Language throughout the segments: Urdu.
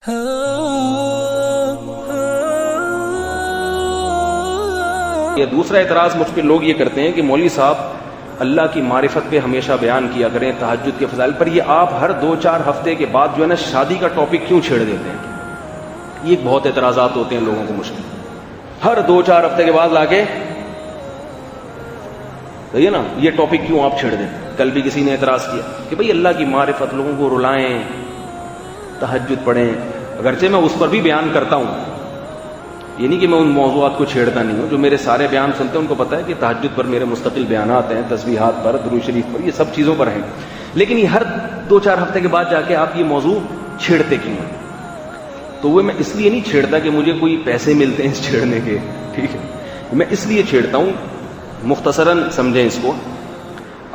یہ دوسرا اعتراض مجھ پہ لوگ یہ کرتے ہیں کہ مولوی صاحب اللہ کی معرفت پہ ہمیشہ بیان کیا کریں، تہجد کے فضائل پر، یہ آپ ہر 2-4 ہفتے کے بعد جو ہے نا شادی کا ٹاپک کیوں چھیڑ دیتے ہیں؟ یہ بہت اعتراضات ہوتے ہیں لوگوں کو مجھ پہ، ہر 2-4 ہفتے کے بعد لا کے یہ نا یہ ٹاپک کیوں آپ چھیڑ دیتے ہیں؟ کل بھی کسی نے اعتراض کیا کہ بھئی اللہ کی معرفت، لوگوں کو رلائیں، تہجد پڑھیں، اگرچہ میں اس پر بھی بیان کرتا ہوں، یہ نہیں کہ میں ان موضوعات کو چھیڑتا نہیں ہوں، جو میرے سارے بیان سنتے ہیں ان کو پتہ ہے کہ تہجد پر میرے مستقل بیانات ہیں، تسبیحات پر، درود شریف پر، یہ سب چیزوں پر ہیں، لیکن یہ ہر 2-4 ہفتے کے بعد جا کے آپ یہ موضوع چھیڑتے کیوں ہیں؟ تو وہ میں اس لیے نہیں چھیڑتا کہ مجھے کوئی پیسے ملتے ہیں اس چھیڑنے کے، ٹھیک ہے، میں اس لیے چھیڑتا ہوں، مختصراً سمجھیں اس کو،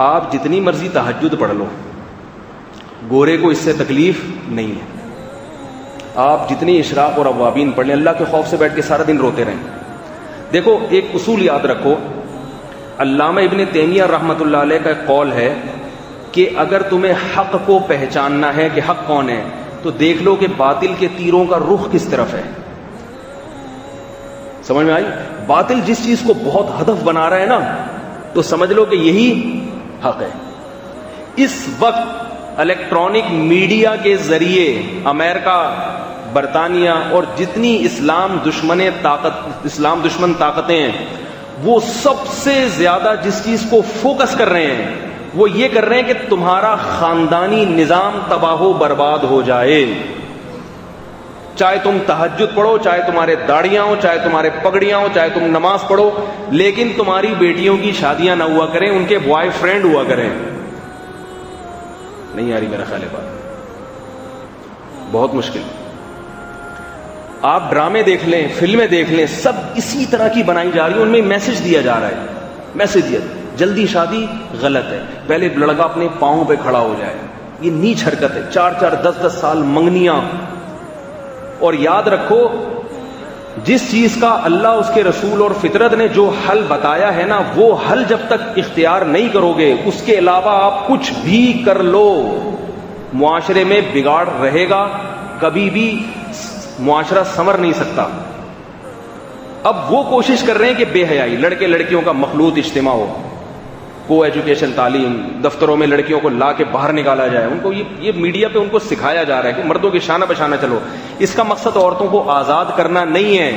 آپ جتنی مرضی تہجد پڑھ لو، گورے کو اس سے تکلیف نہیں ہے، آپ جتنی اشراق اور اوابین پڑھ لیں، اللہ کے خوف سے بیٹھ کے سارا دن روتے رہیں۔ دیکھو ایک اصول یاد رکھو، علامہ ابن تیمیہ رحمۃ اللہ علیہ کا ایک قول ہے کہ اگر تمہیں حق کو پہچاننا ہے کہ حق کون ہے تو دیکھ لو کہ باطل کے تیروں کا رخ کس طرف ہے۔ سمجھ میں آئی؟ باطل جس چیز کو بہت ہدف بنا رہا ہے نا، تو سمجھ لو کہ یہی حق ہے۔ اس وقت الیکٹرانک میڈیا کے ذریعے امریکہ، برطانیہ اور جتنی اسلام دشمن طاقتیں ہیں، وہ سب سے زیادہ جس چیز کو فوکس کر رہے ہیں وہ یہ کر رہے ہیں کہ تمہارا خاندانی نظام تباہ و برباد ہو جائے، چاہے تم تہجد پڑھو، چاہے تمہارے داڑیاں ہوں، چاہے تمہارے پگڑیاں ہوں، چاہے تم نماز پڑھو، لیکن تمہاری بیٹیوں کی شادیاں نہ ہوا کریں، ان کے بوائے فرینڈ ہوا کریں۔ نہیں آ رہی میرا خیال ہے بات؟ بہت مشکل۔ آپ ڈرامے دیکھ لیں، فلمیں دیکھ لیں، سب اسی طرح کی بنائی جا رہی ہیں، ان میں میسج دیا جا رہا ہے، میسج دیا، جلدی شادی غلط ہے، پہلے لڑکا اپنے پاؤں پہ کھڑا ہو جائے، یہ نیچ حرکت ہے، 4-4 10-10 سال منگنیاں۔ اور یاد رکھو، جس چیز کا اللہ، اس کے رسول اور فطرت نے جو حل بتایا ہے نا، وہ حل جب تک اختیار نہیں کرو گے، اس کے علاوہ آپ کچھ بھی کر لو، معاشرے میں بگاڑ رہے گا، کبھی بھی معاشرہ سنور نہیں سکتا۔ اب وہ کوشش کر رہے ہیں کہ بے حیائی، لڑکے لڑکیوں کا مخلوط اجتماع ہو، کو ایجوکیشن، تعلیم، دفتروں میں لڑکیوں کو لا کے باہر نکالا جائے، ان کو یہ میڈیا پہ ان کو سکھایا جا رہا ہے کہ مردوں کی شانہ بشانہ چلو۔ اس کا مقصد عورتوں کو آزاد کرنا نہیں ہے،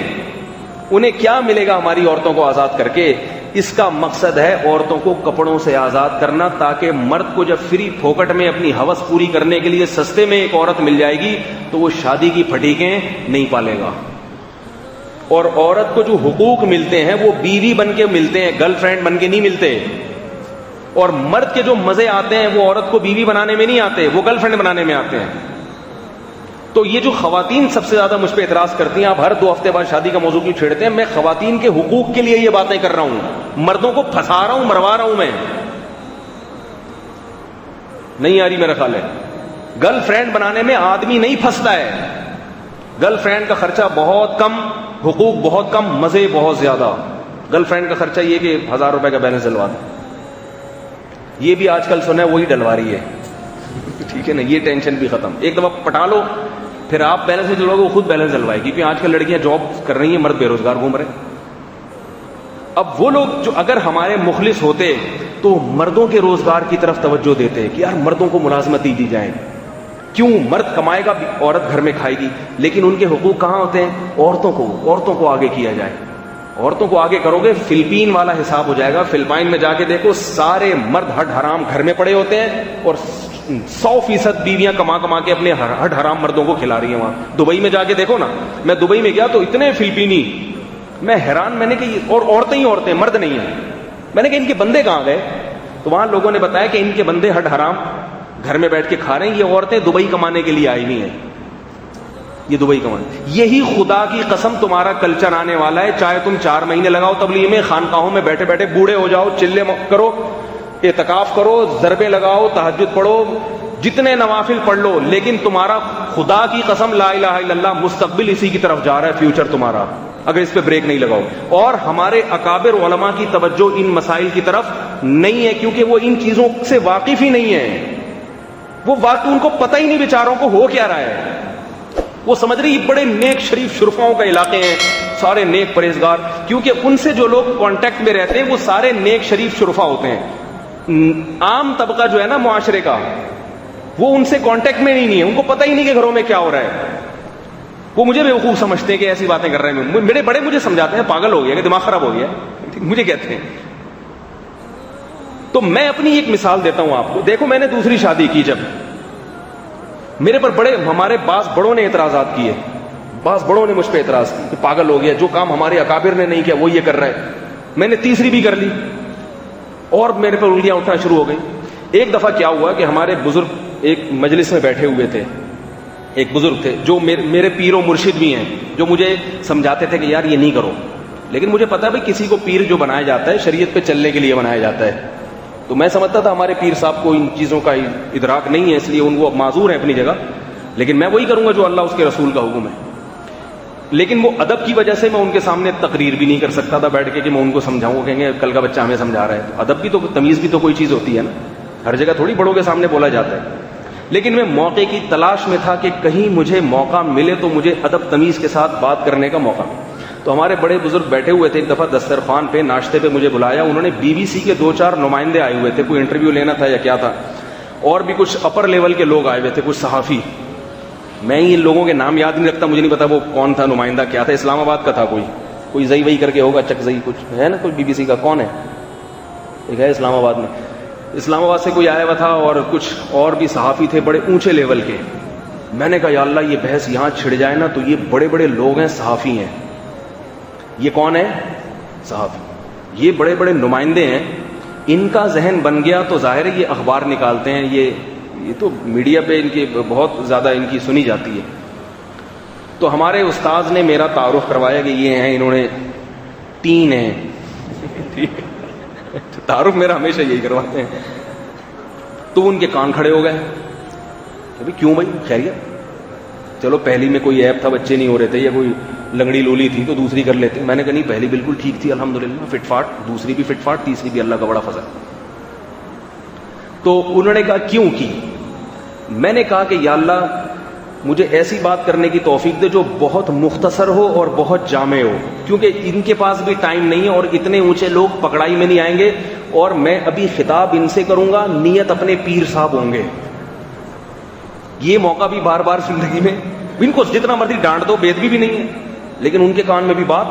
انہیں کیا ملے گا ہماری عورتوں کو آزاد کر کے؟ اس کا مقصد ہے عورتوں کو کپڑوں سے آزاد کرنا، تاکہ مرد کو جب فری پھوکٹ میں اپنی ہوس پوری کرنے کے لیے سستے میں ایک عورت مل جائے گی تو وہ شادی کی پھٹیکیں نہیں پالے گا۔ اور عورت کو جو حقوق ملتے ہیں وہ بیوی بن کے ملتے ہیں، گرل فرینڈ بن کے نہیں ملتے۔ اور مرد کے جو مزے آتے ہیں وہ عورت کو بیوی بنانے میں نہیں آتے، وہ گرل فرینڈ بنانے میں آتے ہیں۔ تو یہ جو خواتین سب سے زیادہ مجھ پہ اعتراض کرتی ہیں، آپ ہر 2 ہفتے بعد شادی کا موضوع کیوں چھیڑتے ہیں؟ میں خواتین کے حقوق کے لیے یہ باتیں کر رہا ہوں، مردوں کو پھنسا رہا ہوں، مروا رہا ہوں میں۔ نہیں آ رہی میرا خیال ہے؟ گرل فرینڈ بنانے میں آدمی نہیں پھنستا ہے، گرل فرینڈ کا خرچہ بہت کم، حقوق بہت کم، مزے بہت زیادہ۔ گرل فرینڈ کا خرچہ یہ کہ 1000 روپے کا بیلنس ڈلوا دیں، یہ بھی آج کل سنا ہے وہی ڈلوا رہی ہے، ٹھیک ہے نا، یہ ٹینشن بھی ختم۔ ایک دفعہ پٹا لو، پھر آپ بیلنس نہیں ڈلواؤ گے، وہ خود بیلنس ڈلوائے گی، کیونکہ آج کل لڑکیاں جاب کر رہی ہیں، مرد بے روزگار گھوم رہے ہیں۔ اب وہ لوگ جو اگر ہمارے مخلص ہوتے تو مردوں کے روزگار کی طرف توجہ دیتے کہ یار مردوں کو ملازمت دی جائے، کیوں؟ مرد کمائے گا، عورت گھر میں کھائے گی، لیکن ان کے حقوق کہاں ہوتے ہیں؟ عورتوں کو آگے کیا جائے۔ عورتوں کو آگے کرو گے، فلپین والا حساب ہو جائے گا۔ فلپائن میں جا کے دیکھو، سارے مرد ہٹ حرام گھر میں پڑے ہوتے ہیں اور 100% بیویاں کما کے اپنے ہٹ حرام مردوں کو کھلا رہی ہیں وہاں۔ دبئی میں جا کے دیکھو نا، میں دبئی میں گیا تو اتنے فلپینی، میں حیران، میں نے کہ اور عورتیں ہی عورتیں، مرد نہیں ہیں۔ میں نے کہا ان کے بندے کہاں گئے؟ تو وہاں لوگوں نے بتایا کہ ان کے بندے ہٹ حرام گھر میں بیٹھ کے کھا رہے ہیں، یہ عورتیں دبئی کمانے کے لیے آئی ہوئی ہیں، یہ دبئی کمانے۔ یہی خدا کی قسم تمہارا کلچر آنے والا ہے، چاہے تم 4 مہینے لگاؤ تبلیغ میں، خانقاہوں میں بیٹھے بیٹھے بوڑھے ہو جاؤ، چلے کرو، اعتکاف کرو، ضربے لگاؤ، تہجد پڑھو، جتنے نوافل پڑھ لو، لیکن تمہارا خدا کی قسم لا الہ الا اللہ مستقبل اسی کی طرف جا رہا ہے، فیوچر تمہارا، اگر اس پہ بریک نہیں لگاؤ۔ اور ہمارے اکابر علماء کی توجہ ان مسائل کی طرف نہیں ہے، کیونکہ وہ ان چیزوں سے واقف ہی نہیں ہے، وہ واقع ان کو پتہ ہی نہیں بیچاروں کو ہو کیا رہا ہے۔ وہ سمجھ رہی بڑے نیک شریف شرفاؤں کا علاقے ہیں, سارے نیک پرہیزگار, کیونکہ ان سے جو لوگ کانٹیکٹ میں رہتے ہیں وہ سارے نیک شریف شرفا ہوتے ہیں. عام طبقہ جو ہے نا معاشرے کا, وہ ان سے کانٹیکٹ میں ہی نہیں ہے, ان کو پتہ ہی نہیں کہ گھروں میں کیا ہو رہا ہے. وہ مجھے بیوقوف سمجھتے ہیں کہ ایسی باتیں کر رہے ہیں. میرے بڑے مجھے سمجھاتے ہیں پاگل ہو گیا, کہ دماغ خراب ہو گیا, مجھے کہتے ہیں. تو میں اپنی ایک مثال دیتا ہوں آپ کو. دیکھو میں نے دوسری شادی کی, جب میرے پر ہمارے بعض بڑوں نے اعتراضات کیے, بعض بڑوں نے مجھ پہ اعتراض کی کہ پاگل ہو گیا, جو کام ہمارے اکابر نے نہیں کیا وہ یہ کر رہا ہے. میں نے تیسری بھی کر لی اور میرے پر انگلیاں اٹھنا شروع ہو گئی. ایک دفعہ کیا ہوا کہ ہمارے بزرگ ایک مجلس میں بیٹھے ہوئے تھے, ایک بزرگ تھے جو میرے پیر و مرشد بھی ہیں, جو مجھے سمجھاتے تھے کہ یار یہ نہیں کرو, لیکن مجھے پتا ہے بھائی کسی کو پیر جو بنایا جاتا ہے شریعت پہ چلنے کے لیے بنایا جاتا ہے. تو میں سمجھتا تھا ہمارے پیر صاحب کو ان چیزوں کا ادراک نہیں ہے, اس لیے ان کو معذور ہیں اپنی جگہ, لیکن میں وہی کروں گا جو اللہ اس کے رسول کا حکم ہے. لیکن وہ ادب کی وجہ سے میں ان کے سامنے تقریر بھی نہیں کر سکتا تھا بیٹھ کے کہ میں ان کو سمجھاؤں, کہیں گے کل کا بچہ ہمیں سمجھا رہا ہے. تو ادب بھی تو, تمیز بھی تو کوئی چیز ہوتی ہے نا, ہر جگہ تھوڑی بڑوں کے سامنے بولا جاتا ہے. لیکن میں موقع کی تلاش میں تھا کہ کہیں مجھے موقع ملے تو مجھے ادب تمیز کے ساتھ بات کرنے کا موقع ملے. تو ہمارے بڑے بزرگ بیٹھے ہوئے تھے, ایک دفعہ دسترخوان پہ ناشتے پہ مجھے بلایا. انہوں نے BBC کے 2-4 نمائندے آئے ہوئے تھے, کوئی انٹرویو لینا تھا یا کیا تھا, اور بھی کچھ اپر لیول کے لوگ آئے ہوئے تھے, کچھ صحافی. میں ان لوگوں کے نام یاد نہیں رکھتا, مجھے نہیں پتا وہ کون تھا, نمائندہ کیا تھا, اسلام آباد کا تھا, کوئی زئی وئی کر کے ہوگا, چک زئی کچھ ہے نا, کوئی BBC کا کون ہے, ایک ہے اسلام آباد میں, اسلام آباد سے کوئی آیا ہوا تھا, اور کچھ اور بھی صحافی تھے بڑے اونچے لیول کے. میں نے کہا یا اللہ یہ بحث یہاں چھڑ جائے نا تو یہ بڑے بڑے لوگ ہیں, صحافی ہیں, یہ کون ہے, صحافی, یہ بڑے بڑے نمائندے ہیں, ان کا ذہن بن گیا تو ظاہر ہے یہ اخبار نکالتے ہیں, یہ تو میڈیا پہ ان کی بہت زیادہ ان کی سنی جاتی ہے. تو ہمارے استاذ نے میرا تعارف کروایا کہ یہ ہیں, انہوں نے 3 ہیں. تعارف میرا ہمیشہ یہی کرواتے ہیں. تو ان کے کان کھڑے ہو گئے, کیوں بھائی خیریت, چلو پہلی میں کوئی ایپ تھا, بچے نہیں ہو رہے تھے, یا کوئی لنگڑی لولی تھی تو دوسری کر لیتے. میں نے کہا نہیں, پہلی بالکل ٹھیک تھی الحمدللہ, فٹ فاٹ, دوسری بھی فٹ فاٹ, تیسری بھی اللہ کا بڑا فضل. تو انہوں نے کہا کیوں کی. میں نے کہا کہ یا اللہ مجھے ایسی بات کرنے کی توفیق دے جو بہت مختصر ہو اور بہت جامع ہو, کیونکہ ان کے پاس بھی ٹائم نہیں ہے اور اتنے اونچے لوگ پکڑائی میں نہیں آئیں گے, اور میں ابھی خطاب ان سے کروں گا, نیت اپنے پیر صاحب ہوں گے. یہ موقع بھی بار بار زندگی میں, ان کو جتنا مرضی ڈانٹ دو, بے ادبی بھی نہیں ہے, لیکن ان کے کان میں بھی بات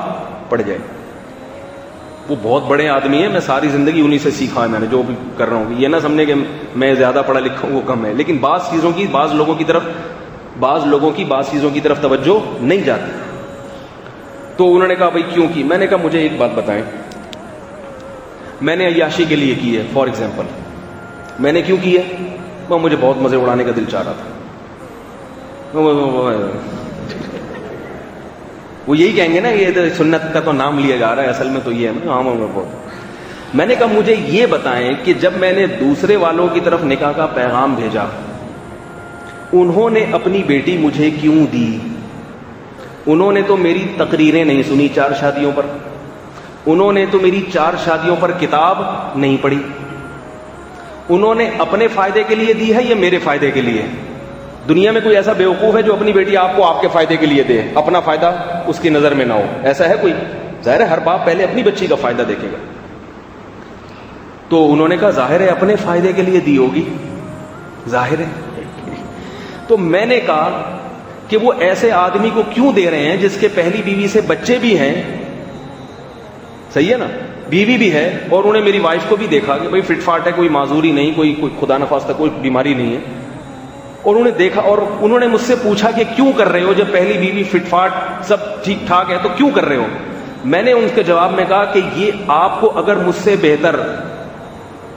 پڑ جائے. وہ بہت بڑے آدمی ہیں, میں ساری زندگی انہی سے سیکھا ہے, میں نے جو بھی کر رہا ہوں. یہ نہ سمجھے کہ میں زیادہ پڑھا لکھا ہوں وہ کم ہے, لیکن بعض چیزوں کی بعض لوگوں کی بعض چیزوں کی طرف توجہ نہیں جاتی. تو انہوں نے کہا بھائی کیوں کی. میں نے کہا مجھے ایک بات بتائیں, میں نے عیاشی کے لیے کی ہے, فار ایگزامپل میں نے کیوں کی ہے, وہ مجھے بہت مزے اڑانے کا دل چاہ رہا تھا. وہ یہی کہیں گے نا یہ سنت کا تو نام لیا جا رہا ہے, اصل میں تو یہ ہے نا, بہت. میں نے کہا مجھے یہ بتائیں کہ جب میں نے دوسرے والوں کی طرف نکاح کا پیغام بھیجا, انہوں نے اپنی بیٹی مجھے کیوں دی؟ انہوں نے تو میری تقریریں نہیں سنی 4 شادیوں پر, انہوں نے تو میری 4 شادیوں پر کتاب نہیں پڑھی. انہوں نے اپنے فائدے کے لیے دی ہے یا میرے فائدے کے لیے؟ دنیا میں کوئی ایسا بیوقوف ہے جو اپنی بیٹی آپ کو آپ کے فائدے کے لیے دے, اپنا فائدہ اس کی نظر میں نہ ہو؟ ایسا ہے کوئی؟ ظاہر ہے ہر باپ پہلے اپنی بچی کا فائدہ دیکھے گا. تو انہوں نے کہا ظاہر ہے اپنے فائدے کے لیے دی ہوگی, ظاہر ہے. تو میں نے کہا کہ وہ ایسے آدمی کو کیوں دے رہے ہیں جس کے پہلی بیوی سے بچے بھی ہیں, صحیح ہے نا, بیوی بھی ہے, اور انہوں نے میری وائف کو بھی دیکھا کہ بھائی فٹ فاٹ ہے, کوئی معذوری نہیں, کوئی خدا نخواستہ کوئی بیماری نہیں ہے, اور انہوں نے دیکھا اور انہوں نے مجھ سے پوچھا کہ کیوں کر رہے ہو, جب پہلی بیوی فٹ فاٹ سب ٹھیک ٹھاک ہے تو کیوں کر رہے ہو؟ میں نے ان کے جواب میں کہا کہ یہ آپ کو اگر مجھ سے بہتر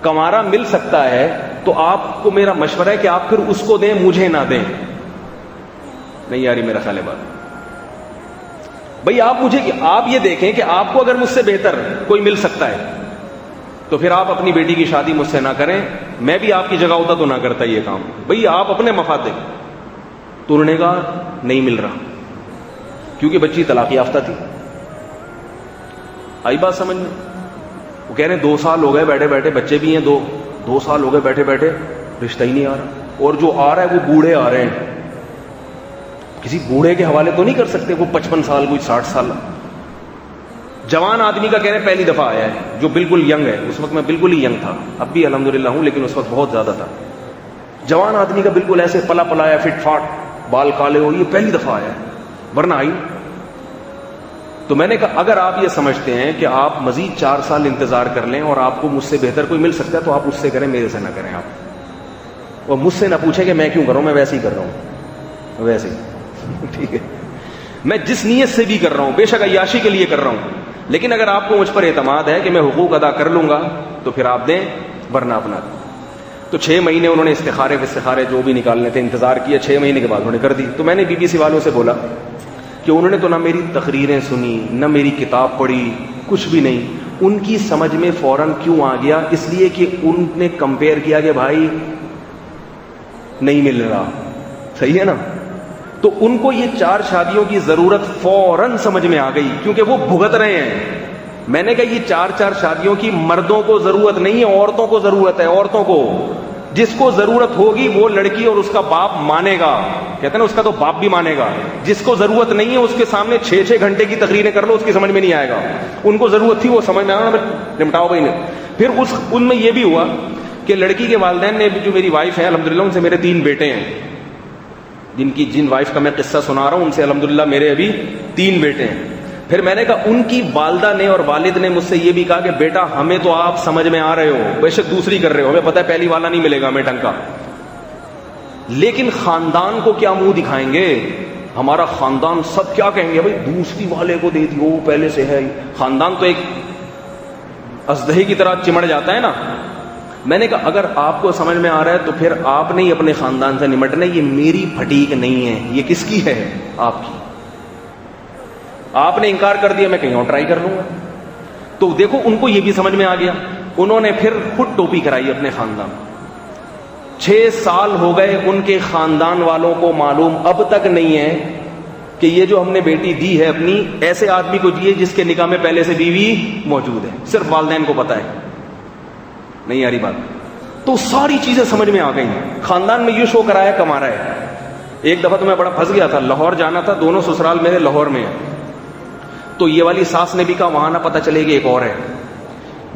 کمارا مل سکتا ہے تو آپ کو میرا مشورہ ہے کہ آپ پھر اس کو دیں, مجھے نہ دیں. نہیں یاری میرا خیال ہے بات بھائی, آپ یہ دیکھیں کہ آپ کو اگر مجھ سے بہتر کوئی مل سکتا ہے تو پھر آپ اپنی بیٹی کی شادی مجھ سے نہ کریں. میں بھی آپ کی جگہ ہوتا تو نہ کرتا یہ کام بھئی, آپ اپنے مفاد دیکھیں. تو انہوں نے کہا نہیں مل رہا, کیونکہ بچی طلاق یافتہ تھی. آئی بات سمجھ میں؟ وہ کہہ رہے ہیں 2 سال ہو گئے بیٹھے بیٹھے, بچے بھی ہیں 2 سال ہو گئے بیٹھے بیٹھے, رشتہ ہی نہیں آ رہا, اور جو آ رہا ہے وہ بوڑھے آ رہے ہیں. کسی بوڑھے کے حوالے تو نہیں کر سکتے، وہ 55 سال کوئی 60 سال. جوان آدمی کا کہہ رہے ہیں پہلی دفعہ آیا ہے، جو بالکل ینگ ہے. اس وقت میں بالکل ہی ینگ تھا، اب بھی الحمدللہ ہوں لیکن اس وقت بہت زیادہ تھا. جوان آدمی کا بالکل ایسے پلا پلایا، فٹ فاٹ، بال کالے ہو، یہ پہلی دفعہ آیا ہے، ورنہ آئی. تو میں نے کہا اگر آپ یہ سمجھتے ہیں کہ آپ مزید 4 سال انتظار کر لیں اور آپ کو مجھ سے بہتر کوئی مل سکتا ہے تو آپ اس سے کریں، میرے سے نہ کریں. آپ اور مجھ سے نہ پوچھیں کہ میں کیوں کر رہا ہوں، میں ویسے ہی کر رہا ہوں، ویسے ہی. ٹھیک ہے، میں جس نیت سے بھی کر رہا ہوں، بے شک عیاشی کے لیے کر رہا ہوں، لیکن اگر آپ کو مجھ پر اعتماد ہے کہ میں حقوق ادا کر لوں گا تو پھر آپ دیں، ورنہ اپنا دیں. تو 6 مہینے انہوں نے استخارے جو بھی نکالنے تھے انتظار کیا. 6 مہینے کے بعد انہوں نے کر دی. تو میں نے BBC والوں سے بولا کہ انہوں نے تو نہ میری تقریریں سنی، نہ میری کتاب پڑھی، کچھ بھی نہیں. ان کی سمجھ میں فوراً کیوں آ گیا؟ اس لیے کہ ان نے کمپیئر کیا کہ بھائی نہیں مل رہا. صحیح ہے نا؟ تو ان کو یہ 4 شادیوں کی ضرورت فوراً سمجھ میں آ گئی کیونکہ وہ بھگت رہے ہیں. میں نے کہا یہ 4 شادیوں کی مردوں کو ضرورت نہیں ہے، عورتوں کو ضرورت ہے. عورتوں کو، جس کو ضرورت ہوگی وہ لڑکی اور اس کا باپ مانے گا. کہتے ہیں نا اس کا تو باپ بھی مانے گا. جس کو ضرورت نہیں ہے اس کے سامنے 6 گھنٹے کی تقریریں کر لو، اس کی سمجھ میں نہیں آئے گا. ان کو ضرورت تھی، وہ سمجھ میں آنا، نمٹاؤ بھائی نے. پھر ان میں یہ بھی ہوا کہ لڑکی کے والدین نے، جو میری وائف ہے الحمدللہ، ان سے میرے 3 بیٹے ہیں، جن وائف کا میں قصہ سنا رہا ہوں ان سے الحمدللہ میرے ابھی 3 بیٹے ہیں. پھر میں نے کہا ان کی والدہ نے اور والد نے مجھ سے یہ بھی کہا کہ بیٹا ہمیں تو آپ سمجھ میں آ رہے ہو، بے شک دوسری کر رہے ہو، ہمیں پتہ ہے پہلی والا نہیں ملے گا ہمیں ڈھنگ کا، لیکن خاندان کو کیا منہ دکھائیں گے؟ ہمارا خاندان سب کیا کہیں گے؟ بھائی دوسری والے کو دے دیو، پہلے سے ہے. خاندان تو ایک اژدہے کی طرح چمڑ جاتا ہے نا. میں نے کہا اگر آپ کو سمجھ میں آ رہا ہے تو پھر آپ نہیں اپنے خاندان سے نمٹنا. یہ میری پھٹیک نہیں ہے، یہ کس کی ہے؟ آپ کی. آپ نے انکار کر دیا، میں کہیں اور ٹرائی کر لوں گا. تو دیکھو ان کو یہ بھی سمجھ میں آ گیا. انہوں نے پھر خود ٹوپی کرائی اپنے خاندان. 6 سال ہو گئے ان کے خاندان والوں کو معلوم اب تک نہیں ہے کہ یہ جو ہم نے بیٹی دی ہے اپنی، ایسے آدمی کو دیے جس کے نکاح میں پہلے سے بیوی موجود ہے. صرف والدین کو پتا ہے. نہیں آ رہی بات؟ تو ساری چیزیں سمجھ میں آ گئی. خاندان میں یہ شو کرایا، کما رہا ہے. ایک دفعہ تو میں بڑا پھنس گیا تھا، لاہور جانا تھا، دونوں سسرال میرے لاہور میں ہیں. تو یہ والی ساس نے بھی کہا وہاں نہ پتہ چلے کہ ایک اور ہے.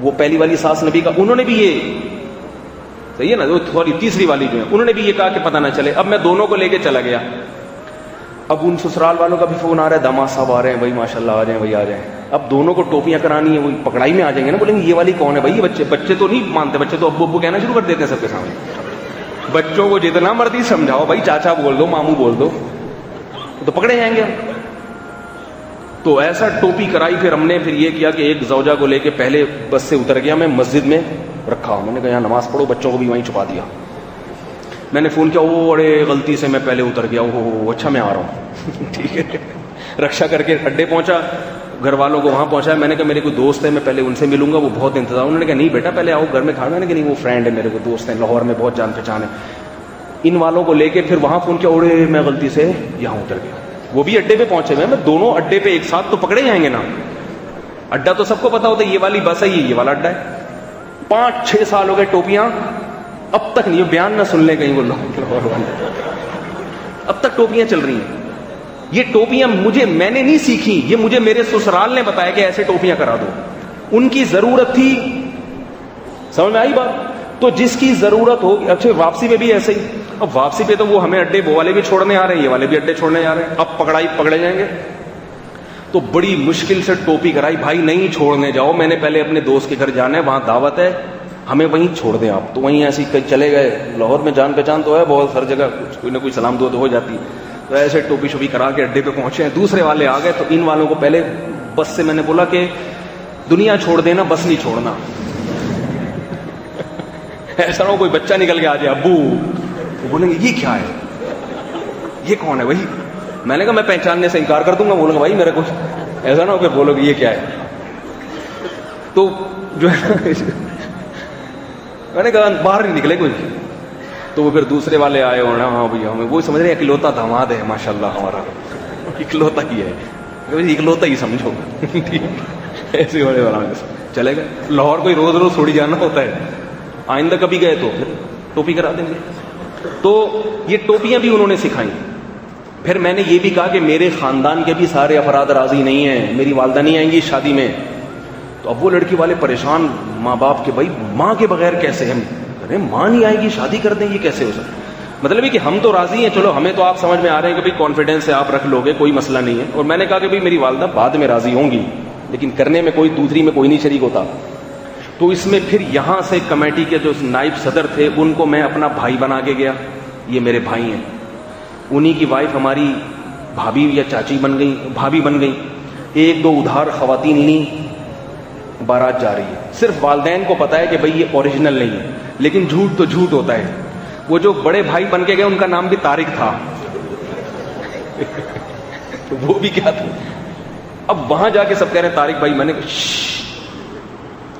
وہ پہلی والی ساس نے بھی کہا، انہوں نے بھی یہ، صحیح ہے نا، تھوڑی تیسری والی جو ہے انہوں نے بھی یہ کہا کہ پتہ نہ چلے. اب میں دونوں کو لے کے چلا گیا. اب ان سسرال والوں کا بھی فون آ رہا ہے، داماد صاحب آ رہے ہیں بھائی، ماشاءاللہ آ جائیں بھائی، آ جائیں. اب دونوں کو ٹوپیاں کرانی ہیں، وہ پکڑائی میں آ جائیں گے نا، بولیں گے یہ والی کون ہے بھائی؟ یہ بچے تو نہیں مانتے، بچے تو ابو ابو کہنا شروع کر دیتے ہیں سب کے سامنے. بچوں کو جتنا مرضی سمجھاؤ بھائی، چاچا بول دو، ماموں بول دو، تو پکڑے جائیں گے. تو ایسا ٹوپی کرائی. پھر ہم نے یہ کیا کہ ایک زوجہ کو لے کے پہلے بس سے اتر گیا، میں مسجد میں رکھا. میں نے کہا یہاں نماز پڑھو، بچوں کو بھی وہیں چھپا دیا. میں نے فون کیا، وہ اڑے غلطی سے میں پہلے اتر گیا، وہ اچھا میں آ رہا ہوں. ٹھیک ہے، رکشا کر کے اڈے پہنچا، گھر والوں کو وہاں پہنچایا. میں نے کہا میرے کوئی دوست ہے، میں پہلے ان سے ملوں گا، وہ بہت انتظار. انہوں نے کہا نہیں بیٹا پہلے آؤ گھر میں کھانا. میں نے کہا نہیں، وہ فرینڈ ہے میرے کو، دوست ہیں لاہور میں، بہت جان پہچان ہے. ان والوں کو لے کے پھر وہاں فون کیا، اڑے میں غلطی سے یہاں اتر گیا. وہ بھی اڈے پہ پہنچے ہوئے. میں دونوں اڈے پہ ایک ساتھ تو پکڑے جائیں گے نا. اڈا تو سب کو پتا ہوتا ہے، یہ والی بس ہے، یہ والا اڈا ہے. 5-6 سال ہو گئے ٹوپیاں اب تک نہیں. بیان نہ سن لیں کہیں وہ لاہور والے، اب تک ٹوپیاں چل رہی ہیں. یہ ٹوپیاں میں نے نہیں سیکھی، یہ مجھے میرے سسرال نے بتایا کہ ایسے ٹوپیاں کرا دو. ان کی ضرورت تھی. سمجھ میں آئی بات؟ تو جس کی ضرورت ہوگی. اچھا واپسی میں بھی ایسے ہی. اب واپسی پہ تو وہ ہمیں اڈے وہ والے بھی چھوڑنے آ رہے ہیں، یہ والے بھی اڈے چھوڑنے آ رہے ہیں. اب پکڑے جائیں گے. تو بڑی مشکل سے ٹوپی کرائی. بھائی نہیں چھوڑنے جاؤ، میں نے پہلے اپنے دوست کے گھر جانا ہے، وہاں دعوت ہے، ہمیں وہیں چھوڑ دیں آپ. تو وہیں ایسے ہی چلے گئے. لاہور میں جان پہچان تو ہے بہت، ہر جگہ کوئی نہ کوئی سلام دعا تو ہو جاتی ہے. تو ایسے ٹوپی شوپی کرا کے اڈے پہ پہنچے ہیں. دوسرے والے آ گئے. تو ان والوں کو پہلے بس سے میں نے بولا کہ دنیا چھوڑ دینا، بس نہیں چھوڑنا. ایسا نہ ہو کوئی بچہ نکل کے آ جائے، ابو وہ بولیں گے یہ کیا ہے، یہ کون ہے بھائی. میں نے کہا میں پہچاننے سے انکار کر دوں گا. بولوں گا بھائی میرے کو ایسا نہ ہو کہ بولو کہ یہ کیا ہے. تو جو ہے میں نے کہا باہر نہیں نکلے کوئی. تو وہ پھر دوسرے والے آئے ہونا، ہاں بھیا ہمیں وہ سمجھ رہے ہیں اکلوتا داماد ہے ماشاءاللہ ہمارا، اکلوتا ہی ہے، اکلوتا ہی سمجھو. ایسے والے والا چلے گئے. لاہور کوئی روز روز تھوڑی جانا ہوتا ہے. آئندہ کبھی گئے تو پھر ٹوپی کرا دیں گے. تو یہ ٹوپیاں بھی انہوں نے سکھائیں. پھر میں نے یہ بھی کہا کہ میرے خاندان کے بھی سارے افراد راضی نہیں ہیں, میری والدہ نہیں آئیں گی شادی میں. تو اب وہ لڑکی والے پریشان, ماں باپ کے, بھائی ماں کے بغیر کیسے, ہم ارے ماں نہیں آئے گی شادی کر دیں, یہ کیسے ہو سکتا. مطلب ہے کہ ہم تو راضی ہیں, چلو ہمیں تو آپ سمجھ میں آ رہے ہیں کہ بھائی کانفیڈینس ہے, آپ رکھ لو گے, کوئی مسئلہ نہیں ہے. اور میں نے کہا کہ بھائی میری والدہ بعد میں راضی ہوں گی, لیکن کرنے میں کوئی دوسری میں کوئی نہیں شریک ہوتا. تو اس میں پھر یہاں سے کمیٹی کے جو نائب صدر تھے ان کو میں اپنا بھائی بنا کے گیا, یہ میرے بھائی ہیں. انہی کی وائف ہماری بھابھی یا چاچی بن گئی, بھابھی بن گئی. ایک دو ادھار خواتین انہیں بارات جا رہی ہے. صرف والدین کو پتا ہے کہ بھئی یہ اوریجنل نہیں ہے, لیکن جھوٹ تو جھوٹ ہوتا ہے. وہ جو بڑے بھائی بن کے گئے ان کا نام بھی طارق تھا. وہ بھی کیا تھا. اب وہاں جا کے سب کہہ رہے ہیں طارق بھائی. میں نے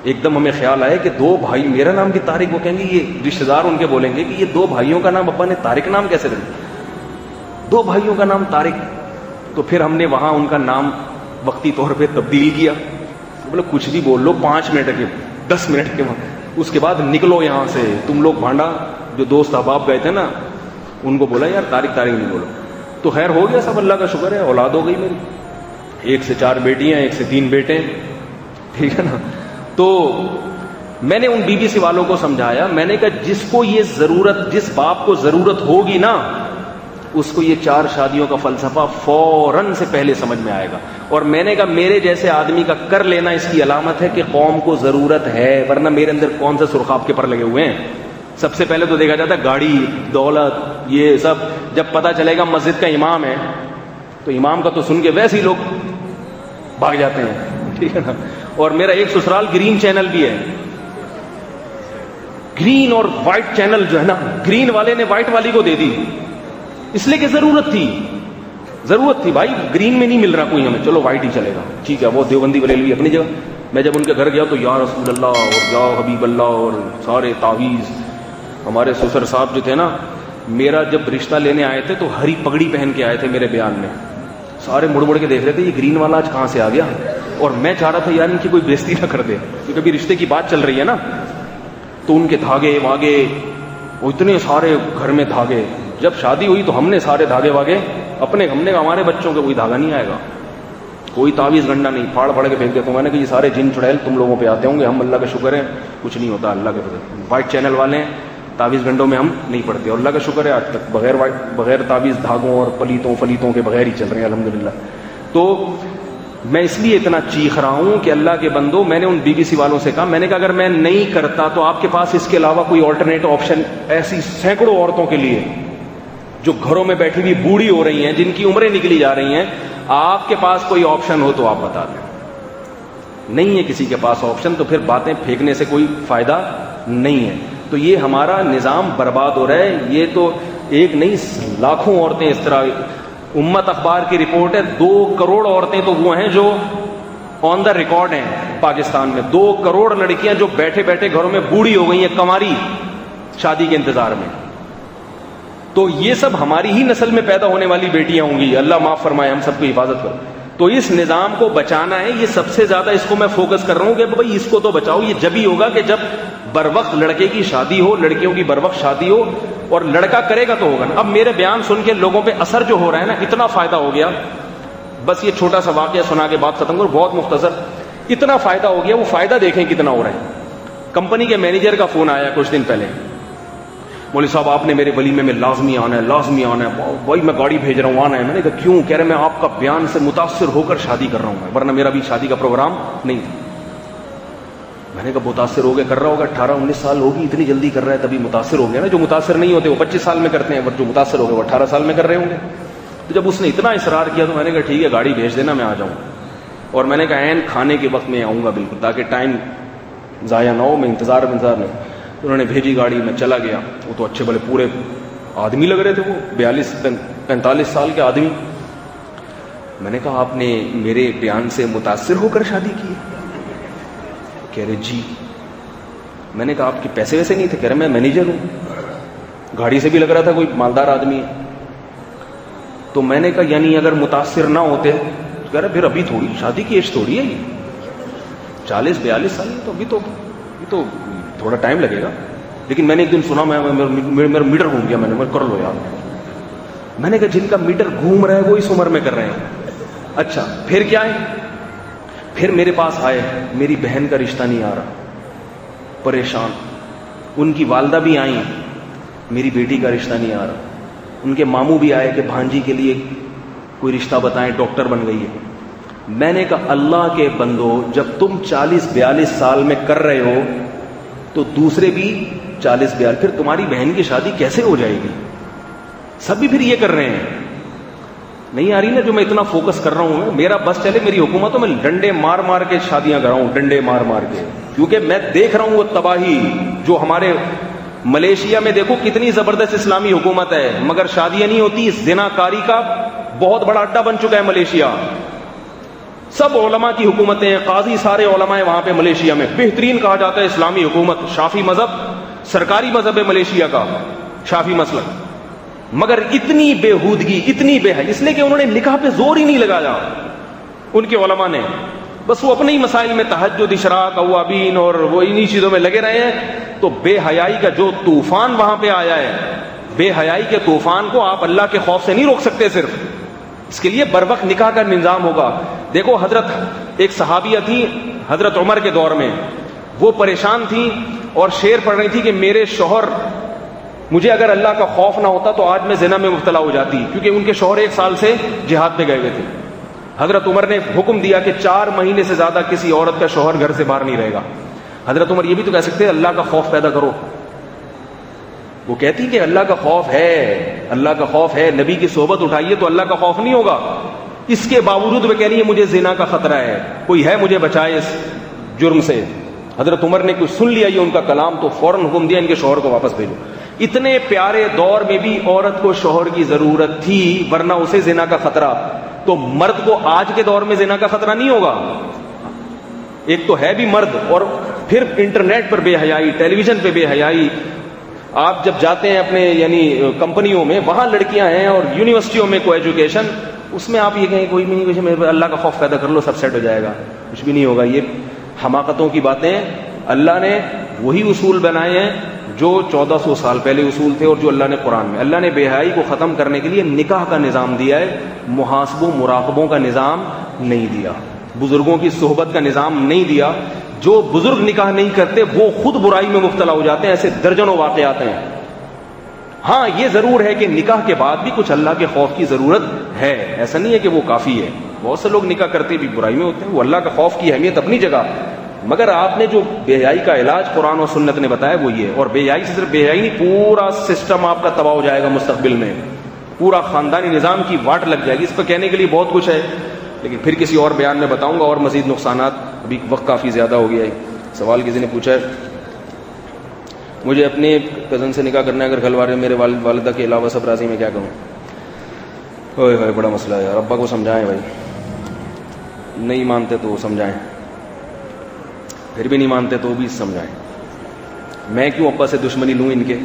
ایک دم ہمیں خیال آیا کہ دو بھائی, میرا نام بھی طارق, وہ کہیں گے یہ رشتے دار ان کے بولیں گے کہ یہ دو بھائیوں کا نام ابا نے طارق نام کیسے رکھا, دو بھائیوں کا نام طارق. تو پھر ہم نے وہاں ان کا نام وقتی طور پہ تبدیل کیا. بولے کچھ بھی بول لو, 5 منٹ کے 10 منٹ کے اس کے بعد نکلو یہاں سے تم لوگ. بھانڈا جو دوست احباب گئے تھے نا ان کو بولا یار طارق طارق نہیں بولو. تو خیر ہو گیا سب, اللہ کا شکر ہے, اولاد ہو گئی میری. 1 سے 4 بیٹیاں, 1 سے 3 بیٹے, ٹھیک ہے نا. تو میں نے ان بی بی سی والوں کو سمجھایا, میں نے کہا جس کو یہ ضرورت, جس باپ کو ضرورت ہوگی نا, اس کو یہ 4 شادیوں کا فلسفہ فوراً سے پہلے سمجھ میں آئے گا. اور میں نے کہا میرے جیسے آدمی کا کر لینا اس کی علامت ہے کہ قوم کو ضرورت ہے, ورنہ میرے اندر کون سے سرخاب کے پر لگے ہوئے ہیں. سب سے پہلے تو دیکھا جاتا ہے گاڑی, دولت, یہ سب. جب پتا چلے گا مسجد کا امام ہے تو امام کا تو سن کے ویسے ہی لوگ بھاگ جاتے ہیں, ٹھیک ہے نا. اور میرا ایک سسرال گرین چینل بھی ہے. گرین اور وائٹ چینل جو ہے نا, گرین والے نے وائٹ والی کو دے دی اس لیے کہ ضرورت تھی بھائی, گرین میں نہیں مل رہا کوئی ہمیں, چلو وائٹ ہی چلے گا, ٹھیک ہے. وہ دیوبندی بریلوی اپنی جگہ. میں جب ان کے گھر گیا تو یا رسول اللہ اور یا حبیب اللہ اور سارے تعویذ. ہمارے سسر صاحب جو تھے نا, میرا جب رشتہ لینے آئے تھے تو ہری پگڑی پہن کے آئے تھے میرے بیان میں. سارے مڑ مڑ کے دیکھ رہے تھے یہ گرین والا آج کہاں سے آ گیا. اور میں چاہ رہا تھا یار ان کی کوئی بےزتی نہ کر دے, کیونکہ ابھی رشتے کی بات چل رہی ہے نا. تو ان کے دھاگے واگے, وہ اتنے سارے گھر میں دھاگے. جب شادی ہوئی تو ہم نے سارے دھاگے واگے اپنے, ہم نے ہمارے بچوں کے کوئی دھاگا نہیں آئے گا, کوئی تعویذ گنڈا نہیں, پھاڑ پھاڑ کے پھینک دیتا ہوں. میں نے کہا یہ سارے جن چڑیل تم لوگوں پہ آتے ہوں گے, ہم اللہ کا شکر ہے کچھ نہیں ہوتا, اللہ کے فضل. وائٹ چینل والے ہیں, تعویذ گنڈوں میں ہم نہیں پڑتے, اور اللہ کا شکر ہے آج تک بغیر تعویذ دھاگوں اور فلیتوں کے بغیر ہی چل رہے ہیں الحمدللہ. تو میں اس لیے اتنا چیخ رہا ہوں کہ اللہ کے بندو, میں نے ان بی بی سی والوں سے کہا, میں نے کہا اگر میں نہیں کرتا تو آپ کے پاس اس کے علاوہ کوئی آلٹرنیٹ آپشن, ایسی سینکڑوں عورتوں کے لیے جو گھروں میں بیٹھی ہوئی بوڑھی ہو رہی ہیں, جن کی عمریں نکلی جا رہی ہیں, آپ کے پاس کوئی آپشن ہو تو آپ بتا دیں. نہیں ہے کسی کے پاس آپشن, تو پھر باتیں پھینکنے سے کوئی فائدہ نہیں ہے. تو یہ ہمارا نظام برباد ہو رہا ہے. یہ تو ایک نہیں لاکھوں عورتیں اس طرح. امت اخبار کی رپورٹ ہے 2 کروڑ عورتیں تو وہ ہیں جو آن دا ریکارڈ ہیں پاکستان میں. 2 کروڑ لڑکیاں جو بیٹھے بیٹھے گھروں میں بوڑھی ہو گئی ہیں, کنواری, شادی کے انتظار میں. تو یہ سب ہماری ہی نسل میں پیدا ہونے والی بیٹیاں ہوں گی, اللہ معاف فرمائے, ہم سب کو حفاظت کرو. تو اس نظام کو بچانا ہے, یہ سب سے زیادہ اس کو میں فوکس کر رہا ہوں کہ بھائی اس کو تو بچاؤ. یہ جب ہی ہوگا کہ جب بروقت لڑکے کی شادی ہو, لڑکیوں کی بروقت شادی ہو, اور لڑکا کرے گا تو ہوگا. اب میرے بیان سن کے لوگوں پہ اثر جو ہو رہا ہے نا, اتنا فائدہ ہو گیا. بس یہ چھوٹا سا واقعہ سنا کے بات ختم کروں, بہت مختصر. اتنا فائدہ ہو گیا, وہ فائدہ دیکھیں کتنا ہو رہا ہے. کمپنی کے مینیجر کا فون آیا کچھ دن پہلے, مولوی صاحب آپ نے میرے ولیمے میں لازمی آنا ہے, بھائی میں گاڑی بھیج رہا ہوں, آنا ہے. میں نے کہا کیوں؟ کہہ رہے میں آپ کا بیان سے متاثر ہو کر شادی کر رہا ہوں, ورنہ میرا بھی شادی کا پروگرام نہیں تھا. میں نے کہا متاثر ہو گیا, کر رہا ہوگا, 18-19 سال ہوگی, اتنی جلدی کر رہا ہے تبھی متاثر ہو گیا نا. جو متاثر نہیں ہوتے وہ 25 سال میں کرتے ہیں, جو متاثر ہو گئے وہ 18 سال میں کر رہے ہوں گے. تو جب اس نے اتنا اصرار کیا تو میں نے کہا ٹھیک ہے گاڑی بھیج دینا, میں آ جاؤں. اور میں نے کہا عین کھانے کے وقت میں آؤں گا بالکل, تاکہ ٹائم ضائع نہ ہو, میں انتظار نہیں. انہوں نے بھیجی گاڑی, میں چلا گیا. وہ تو اچھے بھلے پورے آدمی لگ رہے تھے, وہ 42-45 سال کے آدمی. میں نے کہا آپ نے میرے بیان سے متاثر ہو کر شادی کی؟ کہہ رہے جی. میں نے کہا آپ کے پیسے ویسے نہیں تھے؟ کہہ رہے میں مینیجر ہوں. گاڑی سے بھی لگ رہا تھا کوئی مالدار آدمی ہے. تو میں نے کہا یعنی اگر متاثر نہ ہوتے, کہہ رہے پھر ابھی تھوڑی شادی کی ایج تھوڑی ہے, 40-42 سال, تو ابھی تو تھوڑا ٹائم لگے گا. لیکن میں نے ایک دن سنا, میرا میٹر گھوم گیا, میں نے کر لو یار. میں نے کہا جن کا میٹر گھوم رہا ہے وہ اس عمر میں کر رہے ہیں. اچھا پھر کیا ہے؟ پھر میرے پاس آئے, میری بہن کا رشتہ نہیں آ رہا, پریشان. ان کی والدہ بھی آئیں, میری بیٹی کا رشتہ نہیں آ رہا. ان کے ماموں بھی آئے کہ بھانجی کے لیے کوئی رشتہ بتائیں, ڈاکٹر بن گئی ہے. میں نے کہا اللہ کے بندو, جب تم 40-42 سال میں کر رہے ہو تو دوسرے بھی 40-42, پھر تمہاری بہن کی شادی کیسے ہو جائے گی؟ سب بھی پھر یہ کر رہے ہیں. نہیں آ رہی نا جو میں اتنا فوکس کر رہا ہوں, میرا بس چلے میری حکومت تو میں ڈنڈے مار مار کے شادیاں کراؤں, ڈنڈے مار مار کے, کیونکہ میں دیکھ رہا ہوں وہ تباہی جو ہمارے ملیشیا میں. دیکھو کتنی زبردست اسلامی حکومت ہے, مگر شادیاں نہیں ہوتی. زنا کاری کا بہت بڑا اڈا بن چکا ہے ملیشیا. سب علماء کی حکومتیں, قاضی سارے علماء ہیں وہاں پہ ملیشیا میں. بہترین کہا جاتا ہے اسلامی حکومت, شافی مذہب سرکاری مذہب ہے ملیشیا کا, شافی مسلک. مگر اتنی بےہودگی, اتنی بے حیائی, اس لیے کہ انہوں نے نکاح پہ زور ہی نہیں لگایا ان کے علماء نے. بس وہ اپنے ہی مسائل میں تہجد, اشراق, اوابین اور وہ انہی چیزوں میں لگے رہے ہیں. تو بے حیائی کا جو طوفان وہاں پہ آیا ہے, بے حیائی کے طوفان کو آپ اللہ کے خوف سے نہیں روک سکتے. صرف اس کے لیے بر وقت نکاح کا نظام ہوگا. دیکھو حضرت ایک صحابیہ تھی حضرت عمر کے دور میں, وہ پریشان تھی اور شعر پڑھ رہی تھی کہ میرے شوہر, مجھے اگر اللہ کا خوف نہ ہوتا تو آج میں زنا میں مبتلا ہو جاتی, کیونکہ ان کے شوہر 1 سال سے جہاد پہ گئے ہوئے تھے. حضرت عمر نے حکم دیا کہ 4 مہینے سے زیادہ کسی عورت کا شوہر گھر سے باہر نہیں رہے گا. حضرت عمر یہ بھی تو کہہ سکتے ہیں اللہ کا خوف پیدا کرو. وہ کہتی کہ اللہ کا خوف ہے, اللہ کا خوف ہے, نبی کی صحبت اٹھائیے تو اللہ کا خوف نہیں ہوگا. اس کے باوجود وہ کہہ رہی ہے مجھے زنا کا خطرہ ہے, کوئی ہے مجھے بچائے اس جرم سے. حضرت عمر نے کوئی سن لیا یہ ان کا کلام تو فوراً حکم دیا ان کے شوہر کو واپس بھیجو. اتنے پیارے دور میں بھی عورت کو شوہر کی ضرورت تھی, ورنہ اسے زنا کا خطرہ. تو مرد کو آج کے دور میں زنا کا خطرہ نہیں ہوگا. ایک تو ہے بھی مرد, اور پھر انٹرنیٹ پر بے حیائی, ٹیلی ویژن پہ بے حیائی. آپ جب جاتے ہیں اپنے یعنی کمپنیوں میں, وہاں لڑکیاں ہیں, اور یونیورسٹیوں میں کو ایجوکیشن, اس میں آپ یہ کہیں کوئی بھی نہیں, اللہ کا خوف پیدا کر لو سب سیٹ ہو جائے گا. کچھ بھی نہیں ہوگا. یہ حماقتوں کی باتیں. اللہ نے وہی اصول بنائے ہیں جو 1400 سال پہلے اصول تھے, اور جو اللہ نے قرآن میں, اللہ نے بے حیائی کو ختم کرنے کے لیے نکاح کا نظام دیا ہے, محاسبوں مراقبوں کا نظام نہیں دیا, بزرگوں کی صحبت کا نظام نہیں دیا. جو بزرگ نکاح نہیں کرتے وہ خود برائی میں مبتلا ہو جاتے ہیں. ایسے درجنوں واقعات ہیں. ہاں یہ ضرور ہے کہ نکاح کے بعد بھی کچھ اللہ کے خوف کی ضرورت ہے, ایسا نہیں ہے کہ وہ کافی ہے. بہت سے لوگ نکاح کرتے بھی برائی میں ہوتے ہیں, وہ اللہ کا خوف کی اہمیت اپنی جگہ. مگر آپ نے جو بے حیائی کا علاج قرآن و سنت نے بتایا وہ یہ ہے. اور بے حیائی سے صرف بے حیائی نہیں, پورا سسٹم آپ کا تباہ ہو جائے گا مستقبل میں, پورا خاندانی نظام کی واٹ لگ جائے گی. اس پہ کہنے کے لیے بہت کچھ ہے, لیکن پھر کسی اور بیان میں بتاؤں گا. اور مزید نقصانات, ابھی وقت کافی زیادہ ہو گیا ہے. سوال کسی نے پوچھا ہے, مجھے اپنے کزن سے نکاح کرنا ہے, اگر گھر والے میرے والدہ کے علاوہ سب راضی, میں کیا کروں؟ اوئے ہوئے بڑا مسئلہ ہے یار. ابا کو سمجھائیں بھائی, نہیں مانتے تو سمجھائیں, پھر بھی نہیں مانتے تو بھی سمجھائیں. میں کیوں ابا سے دشمنی لوں ان کے؟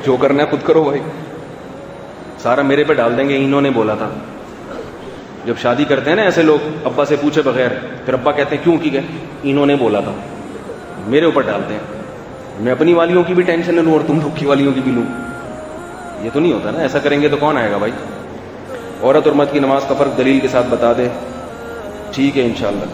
جو کرنا ہے خود کرو بھائی, سارا میرے پہ ڈال دیں گے, انہوں نے بولا تھا. جب شادی کرتے ہیں نا ایسے لوگ ابا سے پوچھے بغیر, پھر ابا کہتے ہیں کیوں کی گئے, انہوں نے بولا تھا, میرے اوپر ڈالتے ہیں. میں اپنی والیوں کی بھی ٹینشن نہ لوں اور تم لوگ کی والیوں کی بھی لوں, یہ تو نہیں ہوتا نا. ایسا کریں گے تو کون آئے گا بھائی. عورت اور مرد کی نماز کا فرق دلیل کے ساتھ بتا دے. ٹھیک ہے انشاءاللہ.